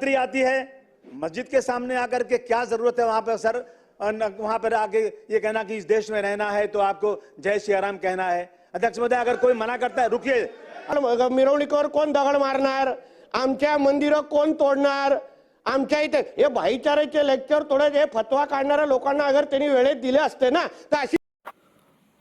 नवरात्रि आती है, मस्जिद के सामने आकर के क्या जरूरत है वहां पर सर, वहां पर आके ये कहना कि इस देश में रहना है तो आपको जय श्री राम कहना है। अध्यक्ष महोदय, अगर कोई मना करता है, रुकिए, मिरवणुकीवर कोण दगड मारणार, आमच्या मंदिरं कोण तोडणार, आमच्या इथे हे भाईचाराचे लेक्चर तोडत हे फतवा काढणाऱ्या लोकांना अगर त्यांनी वेळेत दिले असते ना तर अशी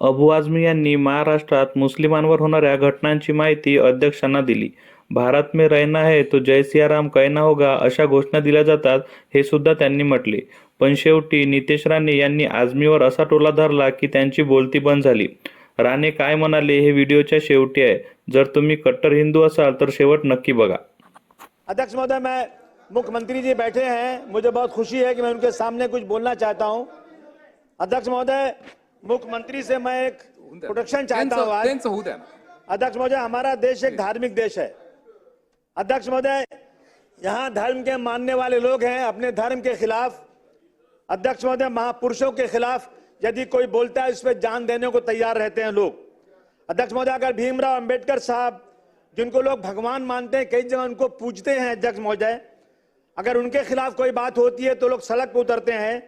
अबू आझमी यांनी महाराष्ट्रात मुस्लिमांवर होणाऱ्या घटनांची माहिती अध्यक्षांना दिली। भारत में रहना है तो जय सियाराम कहना होगा अशा घोषणा दिल्या जातात हे सुद्धा त्यांनी म्हटले। पण शेवटी नितेश राणे यांनी आझमीवर असा टोला धरला की त्यांची बोलती बंद झाली। राणे काय म्हणाले हे व्हिडिओच्या शेवटी आहे। जर तुम्ही कट्टर हिंदू असाल तर शेवट नक्की बघा। अध्यक्ष महोदय, मैं मुख्यमंत्री जी बैठे हैं, मुझे बहुत खुशी है कि मैं उनके सामने कुछ बोलना चाहता हूं। अध्यक्ष महोदय, मुख्यमंत्री से मैं एक प्रोटेक्शन चाहता हूं आज। अध्यक्ष महोदय, हमारा देश एक धार्मिक देश है। अध्यक्ष महोदय, यहाँ धर्म के मानने वाले लोग हैं, अपने धर्म के खिलाफ, अध्यक्ष महोदय, महापुरुषों के खिलाफ यदि कोई बोलता है उस पर जान देने को तैयार रहते हैं लोग। अध्यक्ष महोदय, अगर भीमराव अंबेडकर साहब, जिनको लोग भगवान मानते हैं, कई जगह उनको पूजते हैं, अध्यक्ष महोदय, अगर उनके खिलाफ कोई बात होती है तो लोग सड़क पर उतरते हैं,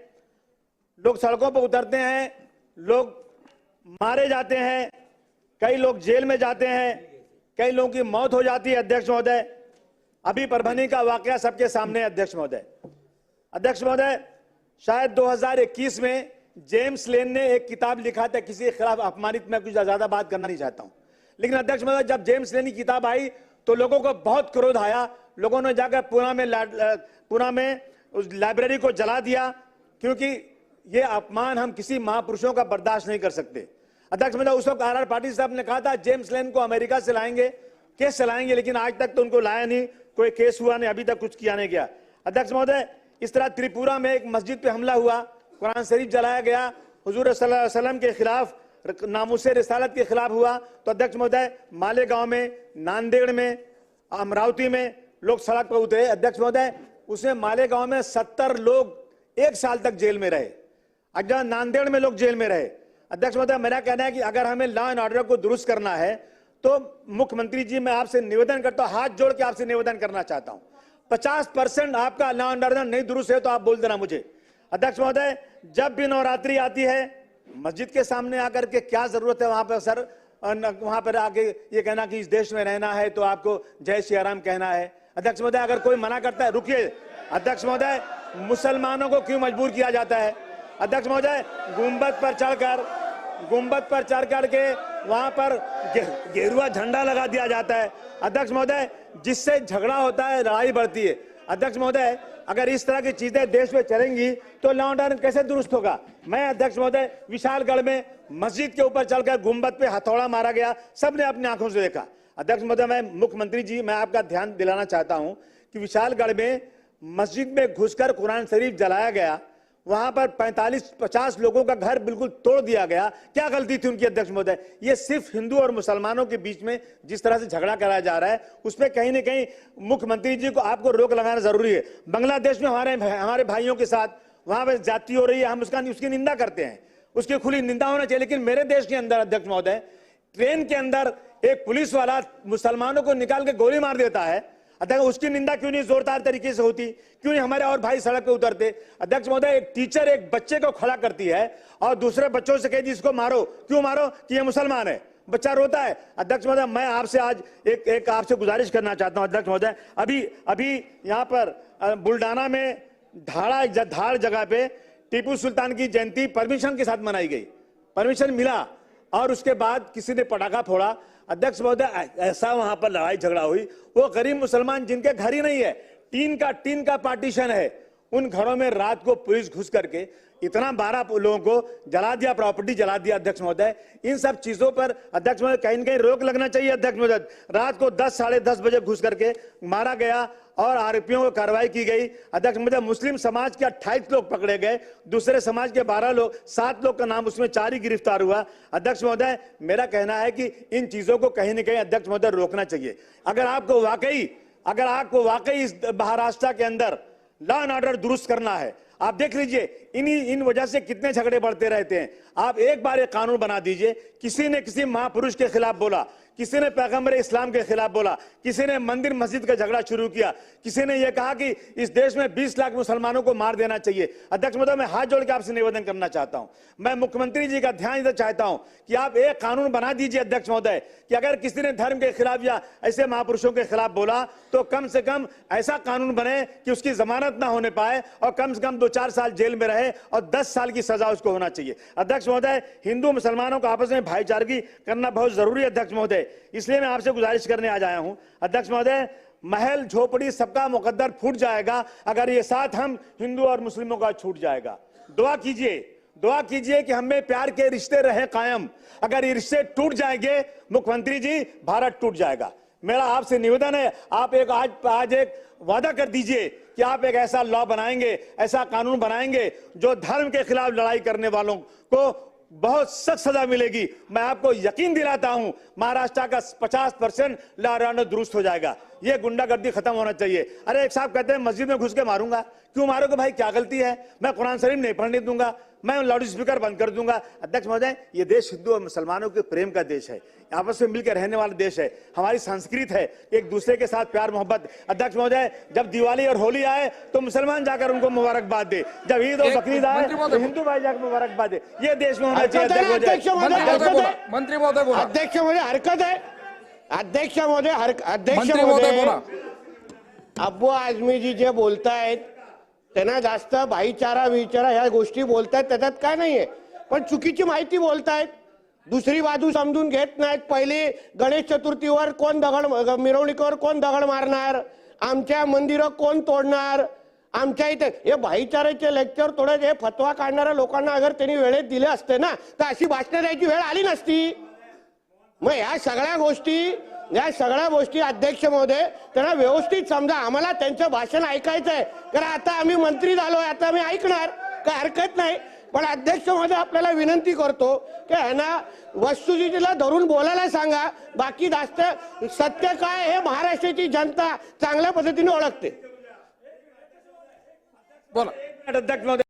लोग सड़कों पर उतरते हैं, लोग मारे जाते हैं, कई लोग जेल में जाते हैं, कई लोगों की मौत हो जाती है। अध्यक्ष महोदय, अभी परभनी का वाकया सबके सामने है। अध्यक्ष महोदय, अध्यक्ष महोदय, शायद 2021 में जेम्स लेन ने एक किताब लिखा था, किसी के खिलाफ अपमानित, मैं कुछ ज्यादा बात करना नहीं चाहता हूं, लेकिन अध्यक्ष महोदय, जब जेम्स लेन की किताब आई तो लोगों को बहुत क्रोध आया। लोगों ने जाकर पुणे में उस लाइब्रेरी को जला दिया, क्योंकि ये अपमान हम किसी महापुरुषों का बर्दाश्त नहीं कर सकते। अध्यक्ष महोदय, उस वक्त आर पाटिल साहब ने कहा था जेम्स लेन को अमेरिका से लाएंगे, केस चलाएंगे, लेकिन आज तक तो उनको लाया नहीं, कोई केस हुआ नहीं, अभी तक कुछ किया नहीं गया। अध्यक्ष महोदय, इस तरह त्रिपुरा में एक मस्जिद पे हमला हुआ, कुरान शरीफ जलाया गया, हुजूर सल्लल्लाहु अलैहि वसल्लम के खिलाफ, नामुसे रिसालत के खिलाफ हुआ। तो अध्यक्ष महोदय, मालेगांव में, नांदेड़ में, अमरावती में लोग सड़क पर उतरे। अध्यक्ष महोदय, उसमें मालेगांव में 70 लोग 1 साल तक जेल में रहे, अगर नांदेड़ में लोग जेल में रहे। अध्यक्ष महोदय, मेरा कहना है कि अगर हमें लॉ एंड ऑर्डर को दुरुस्त करना है तो मुख्यमंत्री जी, मैं आपसे निवेदन करता हूं, हाथ जोड़ के आपसे निवेदन करना चाहता हूं, 50% आपका लॉ एंड ऑर्डर नहीं दुरुस्त है तो आप बोल देना मुझे। अध्यक्ष महोदय, जब भी नवरात्रि आती है, मस्जिद के सामने आकर के क्या जरूरत है वहां पर सर, वहां पर आके ये कहना कि इस देश में रहना है तो आपको जय श्री राम कहना है। अध्यक्ष महोदय, अगर कोई मना करता है, रुकिए, अध्यक्ष महोदय, मुसलमानों को क्यों मजबूर किया जाता है? अध्यक्ष महोदय, गुंबद पर चढ़ के वहां पर गेरुआ झंडा लगा दिया जाता है। अध्यक्ष महोदय, जिससे झगड़ा होता है, लड़ाई बढ़ती है। अध्यक्ष महोदय, अगर इस तरह की चीजें देश में चलेंगी तो लॉ एंड ऑर्डर कैसे दुरुस्त होगा? मैं अध्यक्ष महोदय, विशालगढ़ में मस्जिद के ऊपर चढ़कर गुंबद पे हथौड़ा मारा गया, सबने अपनी आंखों से देखा। अध्यक्ष महोदय, मैं मुख्यमंत्री जी, मैं आपका ध्यान दिलाना चाहता हूं कि विशालगढ़ में मस्जिद में घुसकर कुरान शरीफ जलाया गया, वहां पर 45-50 लोगों का घर बिल्कुल तोड़ दिया गया। क्या गलती थी उनकी? अध्यक्ष महोदय, ये सिर्फ हिंदू और मुसलमानों के बीच में जिस तरह से झगड़ा कराया जा रहा है, उसमें कहीं ना कहीं मुख्यमंत्री जी को, आपको रोक लगाना जरूरी है। बांग्लादेश में हमारे भाइयों के साथ वहां पर जाति हो रही है, हम उसकी निंदा करते हैं, उसकी खुली निंदा होना चाहिए। लेकिन मेरे देश के अंदर अध्यक्ष महोदय, ट्रेन के अंदर एक पुलिस वाला मुसलमानों को निकाल के गोली मार देता है, अध्यक्ष उसकी निंदा क्यों नहीं जोरदार तरीके से होती? क्यों नहीं हमारे और भाई सड़क पे उतरते? अध्यक्ष महोदय, एक टीचर एक बच्चे को खड़ा करती है और दूसरे बच्चों से कहती इसको मारो, क्यों मारो? कि ये मुसलमान है, बच्चा रोता है। अध्यक्ष महोदय, मैं आपसे आज एक आपसे गुजारिश करना चाहता हूं। अध्यक्ष महोदय, अभी यहाँ पर बुल्डाना में धाड़ जगह पे टीपू सुल्तान की जयंती परमिशन के साथ मनाई गई, परमिशन मिला, और उसके बाद किसी ने पटाखा फोड़ा। अध्यक्ष महोदय, ऐसा वहां पर लड़ाई झगड़ा हुई, वो गरीब मुसलमान जिनके घर ही नहीं है, टीन का पार्टीशन है, उन घरों में रात को पुलिस घुस करके इतना 12 लोगों को जला दिया, प्रॉपर्टी जला दिया। अध्यक्ष महोदय, इन सब चीजों पर अध्यक्ष महोदय कहीं न कहीं रोक लगना चाहिए। अध्यक्ष महोदय, रात को 10 साढ़े 10 बजे घुस करके मारा गया और आरोपियों को कार्रवाई की गई। अध्यक्ष महोदय, मुस्लिम समाज के 28 लोग पकड़े गए, दूसरे समाज के 12 लोग, 7 लोग का नाम, उसमें 4 ही गिरफ्तार हुआ। अध्यक्ष महोदय, मेरा कहना है कि इन चीजों को कहीं न कहीं अध्यक्ष महोदय रोकना चाहिए। अगर आपको वाकई इस महाराष्ट्र के अंदर लॉ एंड ऑर्डर दुरुस्त करना है, आप देख लीजिए इन वजह से कितने झगड़े बढ़ते रहते हैं। आप एक बार एक कानून बना दीजिए, किसी ने किसी महापुरुष के खिलाफ बोला, किसी ने पैगंबर इस्लाम के खिलाफ बोला, किसी ने मंदिर मस्जिद का झगड़ा शुरू किया, किसी ने यह कहा कि इस देश में 20 लाख मुसलमानों को मार देना चाहिए। अध्यक्ष महोदय, मैं हाथ जोड़ के आपसे निवेदन करना चाहता हूं, मैं मुख्यमंत्री जी का ध्यान देना चाहता हूं कि आप एक कानून बना दीजिए अध्यक्ष महोदय कि अगर किसी ने धर्म के खिलाफ या ऐसे महापुरुषों के खिलाफ बोला तो कम से कम ऐसा कानून बने कि उसकी जमानत ना होने पाए और कम से कम 2-4 साल जेल में रहे और 10 साल की सजा उसको होना चाहिए। अध्यक्ष महोदय, हिंदू मुसलमानों को आपस में भाईचारगी करना बहुत जरूरी है अध्यक्ष महोदय, इसलिए मैं आपसे गुजारिश करने आज आया हूं। अध्यक्ष महोदय, महल झोपड़ी सबका मुकद्दर फूट जाएगा अगर ये साथ हम हिंदू और मुस्लिमों का छूट जाएगा। दुआ कीजिए कि हमें प्यार के रिश्ते रहे कायम। अगर ये रिश्ते टूट जाएंगे मुख्यमंत्री जी, भारत टूट जाएगा। मेरा आपसे निवेदन है, आप आज एक वादा कर दीजिए कि आप एक ऐसा लॉ बनाएंगे, ऐसा कानून बनाएंगे जो धर्म के खिलाफ लड़ाई करने वालों को बहुत सख्त सजा मिलेगी। मैं आपको यकीन दिलाता हूं महाराष्ट्र का 50% लॉ एंड ऑर्डर दुरुस्त हो जाएगा। ये गुंडागर्दी खत्म होना चाहिए। अरे एक साहब कहते हैं मस्जिद में घुस के मारूंगा, क्यों मारोगे भाई, क्या गलती है? मैं कुरान शरीफ नहीं पढ़ने दूंगा, मैं लाउड स्पीकर बंद कर दूंगा। अध्यक्ष महोदय, ये देश हिंदू और मुसलमानों के प्रेम का देश है, आपस में मिलकर रहने वाला देश है, हमारी संस्कृत है एक दूसरे के साथ प्यार मोहब्बत। अध्यक्ष महोदय, जब दिवाली और होली आए तो मुसलमान जाकर उनको मुबारकबाद दे, जब ईद और बकरीद आए तो हिंदू भाई जाकर मुबारकबाद दे। ये देश में होना चाहिए। अध्यक्ष महोदय, मंत्री महोदय बोला। अध्यक्ष महोदय हरकत आहे, अध्यक्ष महोदय मंत्री महोदय बोला। अब्बू आझमी जी जे बोलतायत त्यांना जास्त भाईचारा विचारा ह्या गोष्टी बोलतायत, त्याच्यात काय नाहीये, पण चुकीची माहिती बोलतायत, दुसरी बाजू समजून घेत नाहीत। पहिली गणेश चतुर्थीवर कोण मिरवणुकीवर कोण दगड मारणार, आमच्या मंदिरं कोण तोडणार, आमच्या इथे हे भाईचाऱ्याचे लेक्चर तोडत हे फतवा काढणाऱ्या लोकांना अगर त्यांनी वेळेत दिले असते ना तर अशी भाषणं द्यायची वेळ आली नसती। मग या सगळ्या गोष्टी अध्यक्ष महोदय त्यांना व्यवस्थित समजा, आम्हाला त्यांचं भाषण ऐकायचं आहे, कारण आता आम्ही मंत्री झालोय, आता आम्ही ऐकणार, काय हरकत नाही। पण अध्यक्ष महोदय आपल्याला विनंती करतो की ह्यांना वस्तुस्थितीला धरून बोलायला सांगा, बाकी जास्त सत्य काय हे महाराष्ट्राची जनता चांगल्या पद्धतीने ओळखते। बोला अध्यक्ष महोदय